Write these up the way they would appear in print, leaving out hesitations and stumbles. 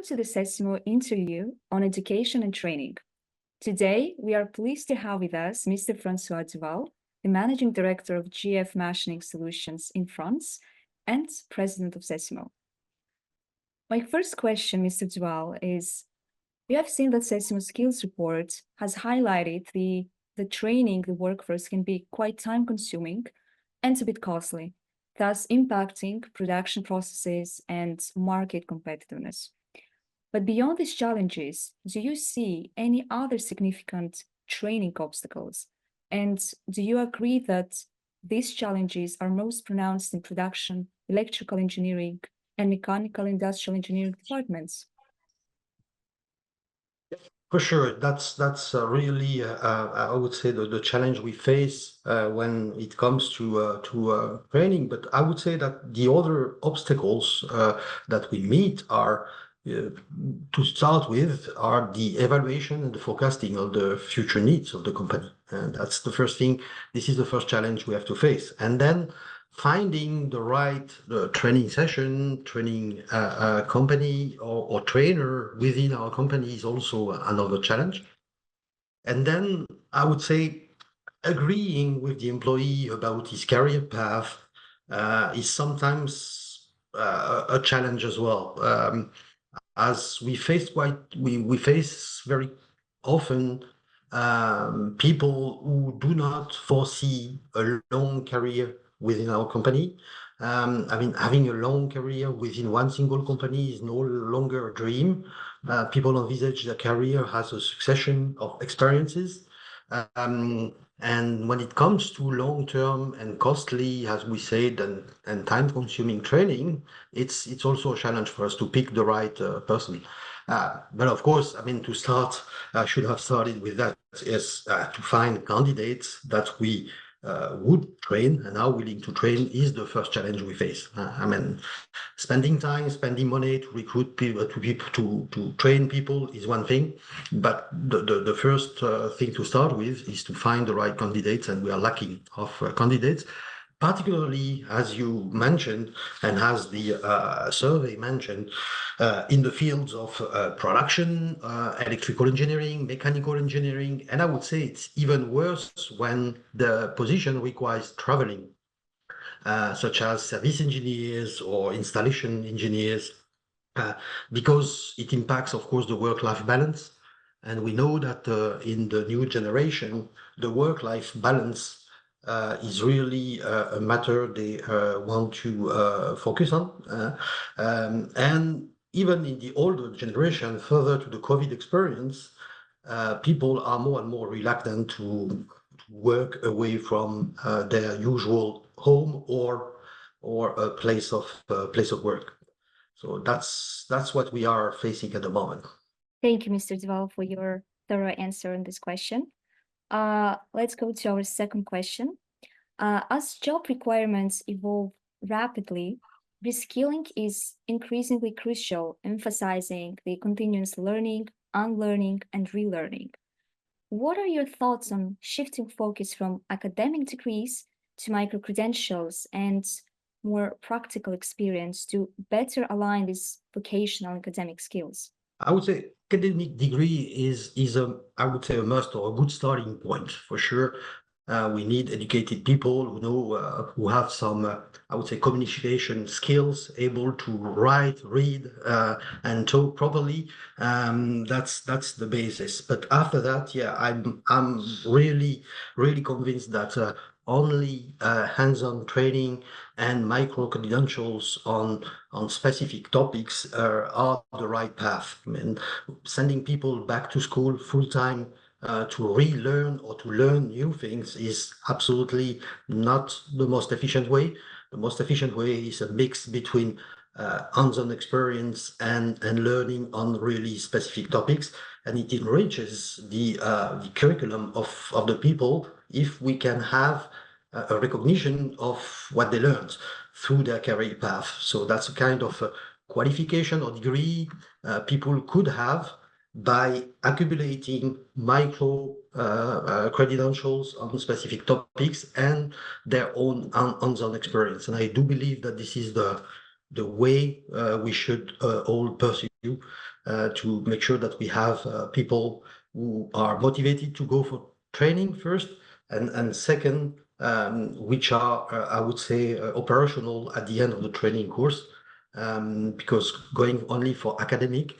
to the CECIMO interview on education and training. Today, we are pleased to have with us Mr. Francois Duval, the Managing Director of GF Machining Solutions in France and President of CECIMO. My first question, Mr. Duval, is we have seen that CECIMO Skills Report has highlighted the training the workforce can be quite time-consuming and a bit costly, thus impacting production processes and market competitiveness. But beyond these challenges, do you see any other significant training obstacles? And do you agree that these challenges are most pronounced in production, electrical engineering, and mechanical industrial engineering departments? For sure, that's really I would say the challenge we face when it comes to training. But I would say that the other obstacles that we meet are to start with are the evaluation and the forecasting of the future needs of the company, and that's the first thing. This is the first challenge we have to face, and then finding the right training session, training company or trainer within our company is also another challenge. And then I would say agreeing with the employee about his career path is sometimes a challenge as well. As we face we face very often people who do not foresee a long career within our company. I mean, having a long career within one single company is no longer a dream. People envisage their career as a succession of experiences. And when it comes to long-term and costly, as we said, and time-consuming training, it's also a challenge for us to pick the right person. But of course, I mean, to start, I should have started with that, is to find candidates that we would train and are willing to train is the first challenge we face. I mean, spending time, spending money to recruit people, to train people is one thing, but the first thing to start with is to find the right candidates, and we are lacking of candidates, particularly as you mentioned, and as the survey mentioned, in the fields of production, electrical engineering, mechanical engineering, and I would say it's even worse when the position requires traveling, such as service engineers or installation engineers, because it impacts, of course, the work-life balance. And we know that in the new generation, the work-life balance is really a matter they want to focus on. And even in the older generation, further to the COVID experience, people are more and more reluctant to work away from their usual home or a place of work. So that's what we are facing at the moment. Thank you, Mr. Duval, for your thorough answer on this question. Let's go to our second question. As job requirements evolve rapidly, reskilling is increasingly crucial, emphasizing the continuous learning, unlearning, and relearning. What are your thoughts on shifting focus from academic degrees to micro-credentials and more practical experience to better align these vocational academic skills? I would say academic degree is I would say a must or a good starting point for sure. We need educated people who know, who have some, I would say, communication skills, able to write, read, and talk properly. That's the basis. But after that, yeah, I'm really convinced that only hands-on training and micro credentials on specific topics are the right path. I mean, sending people back to school full time to relearn or to learn new things is absolutely not the most efficient way. The most efficient way is a mix between hands-on experience and learning on really specific topics, and it enriches the curriculum of the people if we can have a recognition of what they learned through their career path. So that's a kind of qualification or degree people could have by accumulating micro credentials on specific topics and their own hands-on experience. And I do believe that this is the way we should all pursue to make sure that we have people who are motivated to go for training first, and second, which are, I would say, operational at the end of the training course, because going only for academic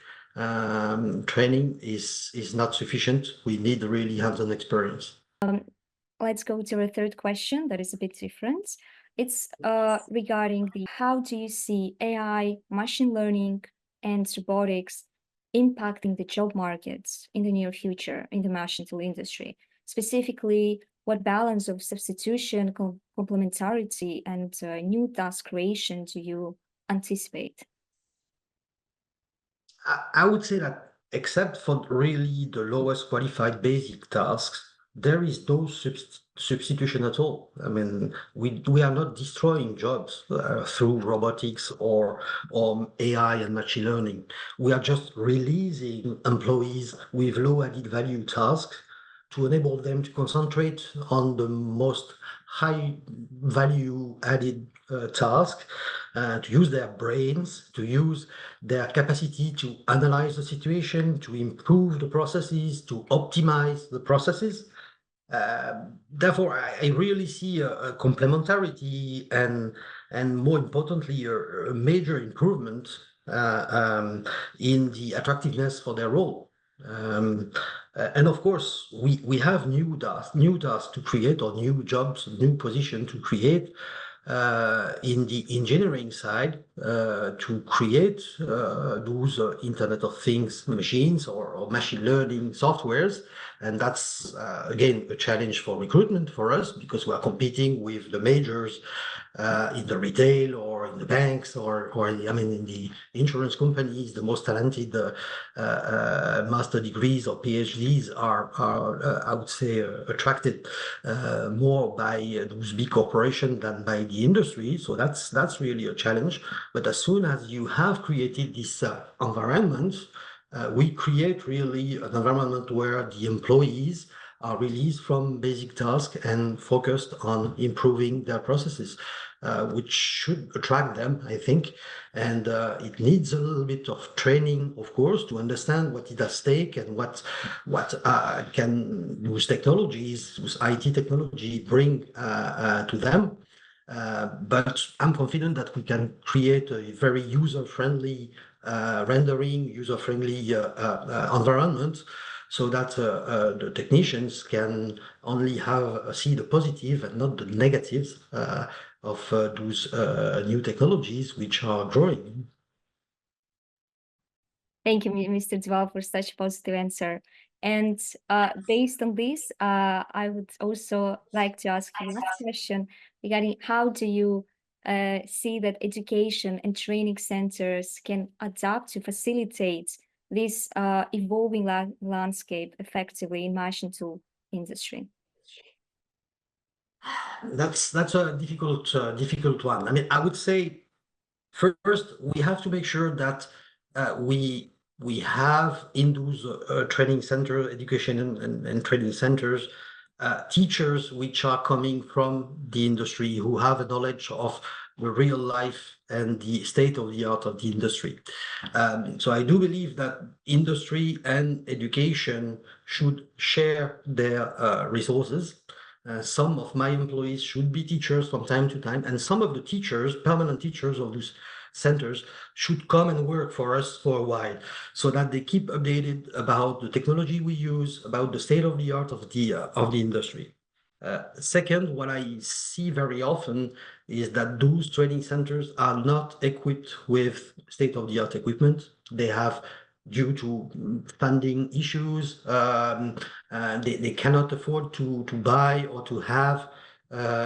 training is not sufficient. We need really hands-on experience. Let's go to our third question that is a bit different. It's regarding how do you see AI, machine learning, and robotics impacting the job markets in the near future in the machine tool industry? Specifically, what balance of substitution, complementarity, and new task creation do you anticipate? I would say that except for really the lowest qualified basic tasks, there is no substitution at all. I mean, we are not destroying jobs through robotics or AI and machine learning. We are just releasing employees with low added value tasks to enable them to concentrate on the most high value added task, to use their brains, to use their capacity to analyze the situation, to improve the processes, to optimize the processes. Therefore, I really see a complementarity and more importantly, a major improvement in the attractiveness for their role. And of course, we have new tasks to create, or new jobs, new position to create in the engineering side, to create those Internet of Things machines or machine learning softwares. And that's, again, a challenge for recruitment for us, because we are competing with the majors in the retail or in the banks or I mean, in the insurance companies. The most talented master degrees or PhDs are I would say, attracted more by those big corporations than by the industry. So that's really a challenge. But as soon as you have created this environment, we create really an environment where the employees are released from basic tasks and focused on improving their processes, which should attract them, I think. And it needs a little bit of training, of course, to understand what is at stake and what can those technologies, those IT technology, bring to them. But I'm confident that we can create a very user-friendly rendering, user-friendly environment, so that the technicians can only see the positive and not the negatives of those new technologies which are growing. Thank you, Mr. Duval, for such a positive answer. And based on this, I would also like to ask you last question regarding how do you see that education and training centers can adapt to facilitate this evolving landscape effectively in machine tool industry? That's a difficult one. I mean, I would say first we have to make sure that we have in those training center, education and training centers, teachers which are coming from the industry, who have a knowledge of the real life and the state of the art of the industry. So I do believe that industry and education should share their resources. Some of my employees should be teachers from time to time, and some of the teachers, permanent teachers of those centers, should come and work for us for a while, so that they keep updated about the technology we use, about the state of the art of the industry. Second, what I see very often is that those training centers are not equipped with state-of-the-art equipment. They have, due to funding issues, they cannot afford to buy or to have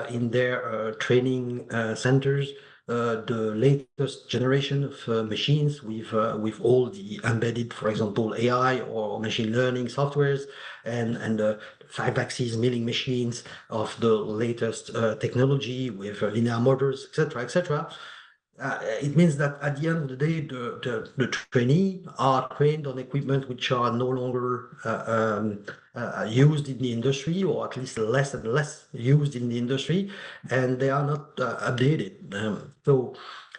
in their training centers the latest generation of machines with all the embedded, for example, AI or machine learning softwares, and the 5-axis milling machines of the latest technology with linear motors, etc., etc. It means that at the end of the day, the trainee are trained on equipment which are no longer used in the industry, or at least less and less used in the industry, and they are not updated. So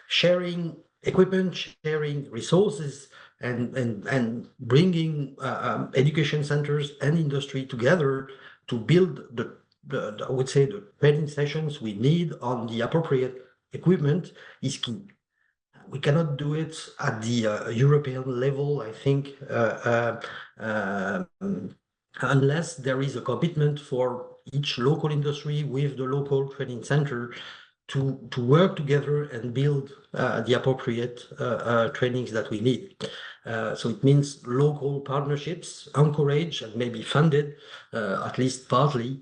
sharing equipment, sharing resources, and bringing education centers and industry together to build I would say the training sessions we need on the appropriate equipment is key. We cannot do it at the European level, I think, unless there is a commitment for each local industry with the local training center to work together and build the appropriate trainings that we need. So it means local partnerships encouraged and maybe funded, at least partly,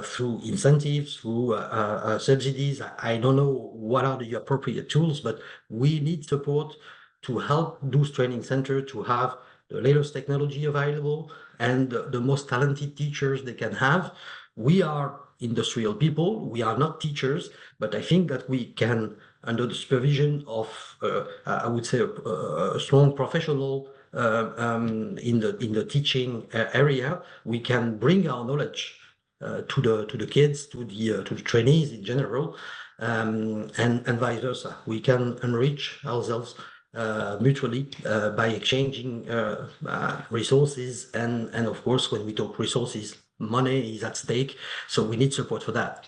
through incentives, through subsidies. I don't know what are the appropriate tools, but we need support to help those training centers to have the latest technology available and the most talented teachers they can have. We are industrial people, we are not teachers, but I think that we can, under the supervision of, I would say, a strong professional in the teaching area, we can bring our knowledge to the kids, to the trainees in general, and vice versa. We can enrich ourselves mutually by exchanging resources, and of course, when we talk resources, money is at stake, so we need support for that.